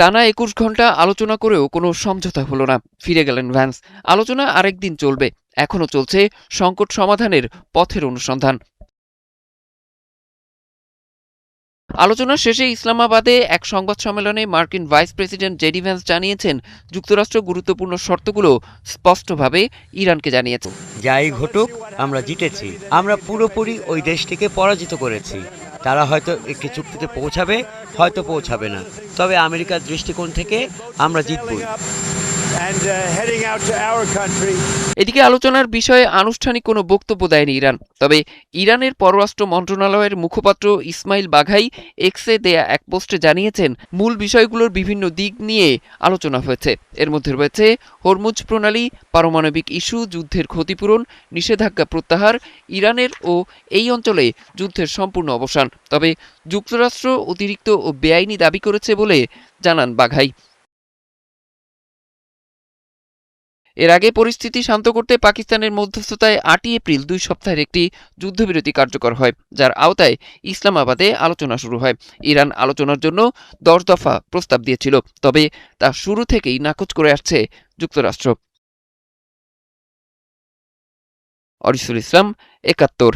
টানা ২১ ঘণ্টা আলোচনা করেও কোনো সমঝোতা হলো না। ফিরে গেলেন ভ্যান্স। আলোচনা আরেকদিন চলবে। এখনো চলছে সংকট সমাধানের পথের অনুসন্ধান। আলোচনা শেষে ইসলামাবাদে এক সংবাদ সম্মেলনে মার্কিন ভাইস প্রেসিডেন্ট জেডি ভ্যান্স জানিয়েছেন, যুক্তরাষ্ট্র গুরুত্বপূর্ণ শর্তগুলো স্পষ্টভাবে ইরানকে জানিয়েছে। যাই ঘটুক, আমরা জিতেছি। আমরা পুরোপুরি ওই দেশটিকে পরাজিত করেছি। তারা হয়তো একটি চুক্তিতে পৌঁছাবে, হয়তো পৌঁছাবে না, তবে আমেরিকার দৃষ্টিকোণ থেকে আমরা জিতবই। এদিকে আলোচনার বিষয়ে আনুষ্ঠানিক কোনো বক্তব্য দেয়নি ইরান। তবে ইরানের পররাষ্ট্র মন্ত্রণালয়ের মুখপাত্র ইসমাইল বাঘাই এক্সে দেয়া এক পোস্টে জানিয়েছেন, মূল বিষয়গুলোর বিভিন্ন দিক নিয়ে আলোচনা হয়েছে। এর মধ্যে রয়েছে হরমুজ প্রণালী, পারমাণবিক ইস্যু, যুদ্ধের ক্ষতিপূরণ, নিষেধাজ্ঞা প্রত্যাহার, ইরানের ও এই অঞ্চলে যুদ্ধের সম্পূর্ণ অবসান। তবে যুক্তরাষ্ট্র অতিরিক্ত ও বেআইনি দাবি করেছে বলে জানান বাঘাই। এর আগে পরিস্থিতি শান্ত করতে পাকিস্তানের মধ্যস্থতায় ৮ই এপ্রিল ২ সপ্তাহের একটি যুদ্ধবিরতি কার্যকর হয়, যার আওতায় ইসলামাবাদে আলোচনা শুরু হয়। ইরান আলোচনার জন্য ১০ দফা প্রস্তাব দিয়েছিল, তবে তা শুরু থেকেই নাকচ করে আসছে যুক্তরাষ্ট্র। অরিসুল ইসলাম, ৭১।